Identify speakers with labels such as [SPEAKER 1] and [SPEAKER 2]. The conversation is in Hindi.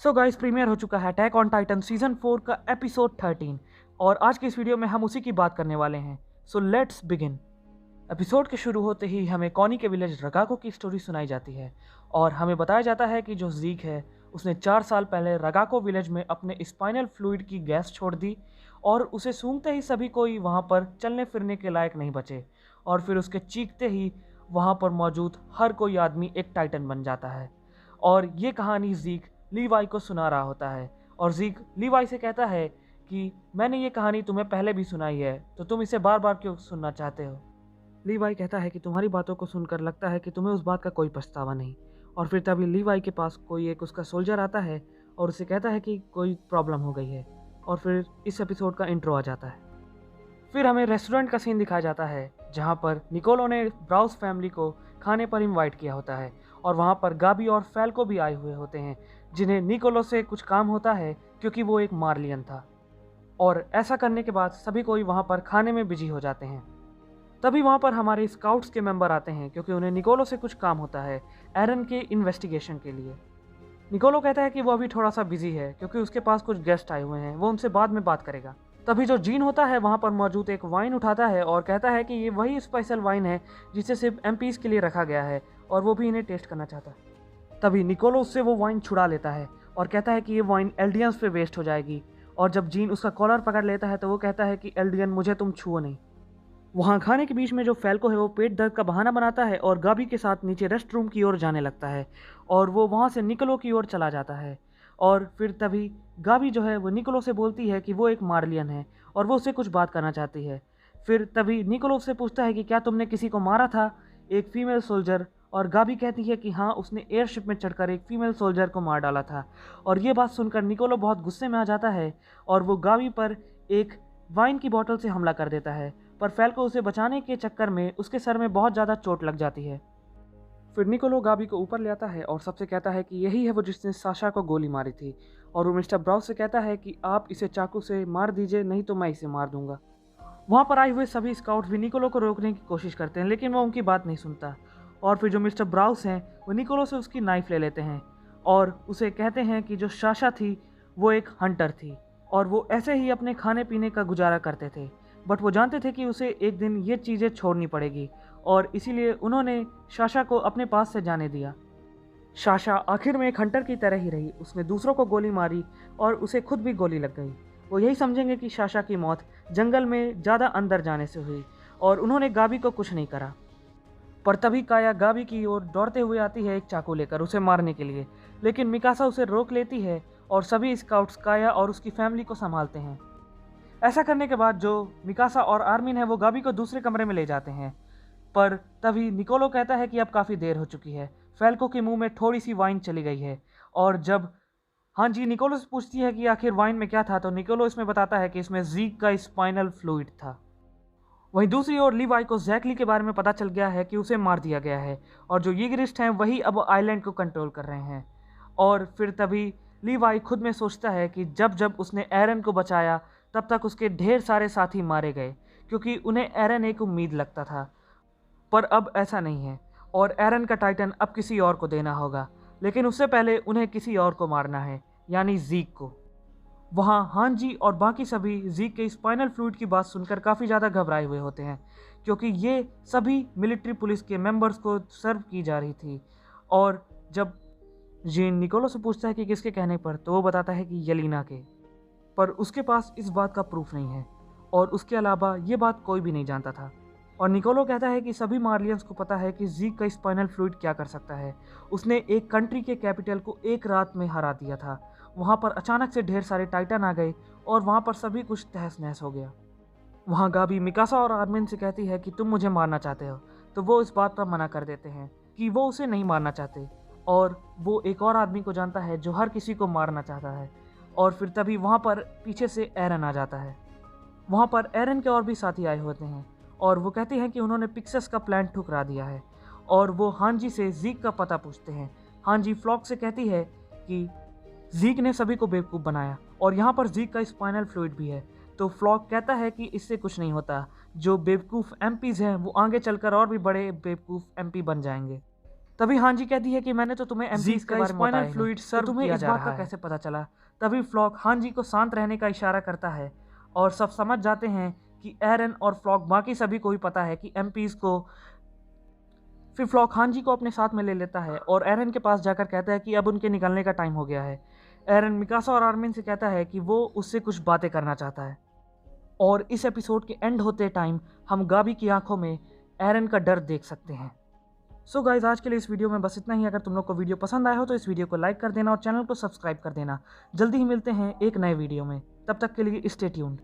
[SPEAKER 1] सो गाइस, प्रीमियर हो चुका है अटैक ऑन टाइटन सीजन 4 का एपिसोड 13 और आज की इस वीडियो में हम उसी की बात करने वाले हैं। So let's begin. एपिसोड के शुरू होते ही हमें कॉनी के विलेज रगाको की स्टोरी सुनाई जाती है और हमें बताया जाता है कि जो ज़ीक है उसने 4 साल पहले रगाको विलेज में अपने स्पाइनल फ्लूइड की गैस छोड़ दी और उसे सूंघते ही सभी कोई वहाँ पर चलने फिरने के लायक नहीं बचे और फिर उसके चीखते ही वहाँ पर मौजूद हर कोई आदमी एक टाइटन बन जाता है। और ये कहानी ज़ीक लीवाई को सुना रहा होता है और ज़ीक लीवाई से कहता है कि मैंने ये कहानी तुम्हें पहले भी सुनाई है, तो तुम इसे बार बार क्यों सुनना चाहते हो। लीवाई कहता है कि तुम्हारी बातों को सुनकर लगता है कि तुम्हें उस बात का कोई पछतावा नहीं। और फिर तभी लीवाई के पास कोई एक उसका सोल्जर आता है और उसे कहता है कि कोई प्रॉब्लम हो गई है और फिर इस एपिसोड का इंट्रो आ जाता है। फिर हमें रेस्टोरेंट का सीन दिखाया जाता है जहाँ पर निकोलो ने ब्राउस फैमिली को खाने पर इनवाइट किया होता है और वहाँ पर गाबी और फैल्को भी आए हुए होते हैं जिन्हें निकोलो से कुछ काम होता है क्योंकि वो एक मार्लियन था। और ऐसा करने के बाद सभी कोई वहाँ पर खाने में बिजी हो जाते हैं। तभी वहाँ पर हमारे स्काउट्स के मेंबर आते हैं क्योंकि उन्हें निकोलो से कुछ काम होता है एरन के इन्वेस्टिगेशन के लिए। निकोलो कहता है कि वो अभी थोड़ा सा बिजी है क्योंकि उसके पास कुछ गेस्ट आए हुए हैं, वो उनसे बाद में बात करेगा। तभी जो जीन होता है वहाँ पर मौजूद एक वाइन उठाता है और कहता है कि ये वही स्पेशल वाइन है जिसे सिर्फ एमपीज के लिए रखा गया है और वो भी इन्हें टेस्ट करना चाहता है। तभी निकोलो उससे वो वाइन छुड़ा लेता है और कहता है कि ये वाइन एल्डियंस पे वेस्ट हो जाएगी। और जब जीन उसका कॉलर पकड़ लेता है तो वो कहता है कि एल्डियन मुझे तुम छुओ नहीं। वहाँ खाने के बीच में जो फैल्को है वो पेट दर्द का बहाना बनाता है और गाबी के साथ नीचे रेस्ट रूम की ओर जाने लगता है और वो वहाँ से निकोलो की ओर चला जाता है। और फिर तभी गाबी जो है वो निकोलो से बोलती है कि वो एक मार्लियन है और वो उससे कुछ बात करना चाहती है। फिर तभी निकोलो उससे पूछता है कि क्या तुमने किसी को मारा था, एक फीमेल सोल्जर। और गाबी कहती है कि हाँ, उसने एयरशिप में चढ़कर एक फीमेल सोल्जर को मार डाला था। और ये बात सुनकर निकोलो बहुत गुस्से में आ जाता है और वो गाबी पर एक वाइन की बोतल से हमला कर देता है, पर फैल्को उसे बचाने के चक्कर में उसके सर में बहुत ज़्यादा चोट लग जाती है। फिर निकोलो गाबी को ऊपर ले आता है और सबसे कहता है कि यही है वो जिसने साशा को गोली मारी थी। और वो मिस्टर ब्राउस से कहता है कि आप इसे चाकू से मार दीजिए, नहीं तो मैं इसे मार दूंगा। वहाँ पर आए हुए सभी स्काउट्स भी निकोलो को रोकने की कोशिश करते हैं लेकिन वो उनकी बात नहीं सुनता। और फिर जो मिस्टर ब्राउस हैं वो निकोलो से उसकी नाइफ ले लेते हैं और उसे कहते हैं कि जो साशा थी वो एक हंटर थी और वो ऐसे ही अपने खाने पीने का गुजारा करते थे, बट वो जानते थे कि उसे एक दिन ये चीज़ें छोड़नी पड़ेगी और इसीलिए उन्होंने साशा को अपने पास से जाने दिया। साशा आखिर में एक हंटर की तरह ही रही, उसने दूसरों को गोली मारी और उसे खुद भी गोली लग गई। वो यही समझेंगे कि साशा की मौत जंगल में ज़्यादा अंदर जाने से हुई और उन्होंने गाबी को कुछ नहीं करा। पर तभी काया गाबी की ओर दौड़ते हुए आती है एक चाकू लेकर उसे मारने के लिए, लेकिन मिकासा उसे रोक लेती है और सभी स्काउट्स काया और उसकी फैमिली को संभालते हैं। ऐसा करने के बाद जो मिकासा और आर्मिन है वो गाबी को दूसरे कमरे में ले जाते हैं। पर तभी निकोलो कहता है कि अब काफ़ी देर हो चुकी है, फैल्को के मुंह में थोड़ी सी वाइन चली गई है। और जब हाँ जी निकोलो से पूछती है कि आखिर वाइन में क्या था, तो निकोलो इसमें बताता है कि इसमें ज़ीक का स्पाइनल फ्लूइड था। वहीं दूसरी ओर लीवाई को जैकली के बारे में पता चल गया है कि उसे मार दिया गया है और जो यीगरिस्ट हैं वही अब आइलैंड को कंट्रोल कर रहे हैं। और फिर तभी लीवाई खुद में सोचता है कि जब जब उसने एरन को बचाया तब तक उसके ढेर सारे साथी मारे गए क्योंकि उन्हें एरन एक उम्मीद लगता था, पर अब ऐसा नहीं है और एरन का टाइटन अब किसी और को देना होगा। लेकिन उससे पहले उन्हें किसी और को मारना है, यानी ज़ीक को। वहाँ हांजी और बाकी सभी ज़ीक के स्पाइनल फ्लूइड की बात सुनकर काफ़ी ज़्यादा घबराए हुए होते हैं क्योंकि ये सभी मिलिट्री पुलिस के मेंबर्स को सर्व की जा रही थी। और जब जीन निकोलो से पूछता है कि किसके कहने पर, तो वो बताता है कि येलिना के, पर उसके पास इस बात का प्रूफ नहीं है और उसके अलावा ये बात कोई भी नहीं जानता था। और निकोलो कहता है कि सभी मार्लियंस को पता है कि ज़ीक का स्पाइनल फ्लूइड क्या कर सकता है। उसने एक कंट्री के कैपिटल को एक रात में हरा दिया था। वहाँ पर अचानक से ढेर सारे टाइटन आ गए और वहाँ पर सभी कुछ तहस नहस हो गया। वहाँ गाबी मिकासा और आर्मिन से कहती है कि तुम मुझे मारना चाहते हो, तो वो इस बात पर मना कर देते हैं कि वो उसे नहीं मारना चाहते। और वो एक और आदमी को जानता है जो हर किसी को मारना चाहता है। और फिर तभी वहाँ पर पीछे से एरन आ जाता है। वहाँ पर एरन के और भी साथी आए होते हैं और वो कहते हैं कि उन्होंने पिक्सस का प्लान ठुकरा दिया है। और वो हांजी से ज़ीक का पता पूछते हैं। हांजी फ्लॉक से कहती है कि ज़ीक ने सभी को बेवकूफ़ बनाया और यहाँ पर ज़ीक का स्पाइनल फ्लूइड भी है। तो फ्लॉक कहता है कि इससे कुछ नहीं होता, जो बेवकूफ़ एमपीज़ हैं वो आगे चलकर और भी बड़े बेवकूफ़ एमपी बन जाएंगे। तभी हांजी कहती है कि मैंने तो तुम्हें एमपीज के बारे में बताया फ्लूइड सर्व तुम्हें इस बात का कैसे पता चला। तभी फ्लॉक हांजी को शांत रहने का इशारा करता है और सब समझ जाते हैं कि एरन और फ्लॉक बाकी सभी को भी पता है कि एमपीज को। फिर फ्लॉक हांजी को अपने साथ में ले लेता है और एरन के पास जाकर कहता है कि अब उनके निकलने का टाइम हो गया है। एरन मिकासा और आर्मिन से कहता है कि वो उससे कुछ बातें करना चाहता है। और इस एपिसोड के एंड होते टाइम हम गाबी की आंखों में एरन का डर देख सकते हैं। सो गाइज, आज के लिए इस वीडियो में बस इतना ही। अगर तुम लोग को वीडियो पसंद आया हो तो इस वीडियो को लाइक कर देना और चैनल को सब्सक्राइब कर देना। जल्दी ही मिलते हैं एक नए वीडियो में, तब तक के लिए स्टे ट्यून्ड।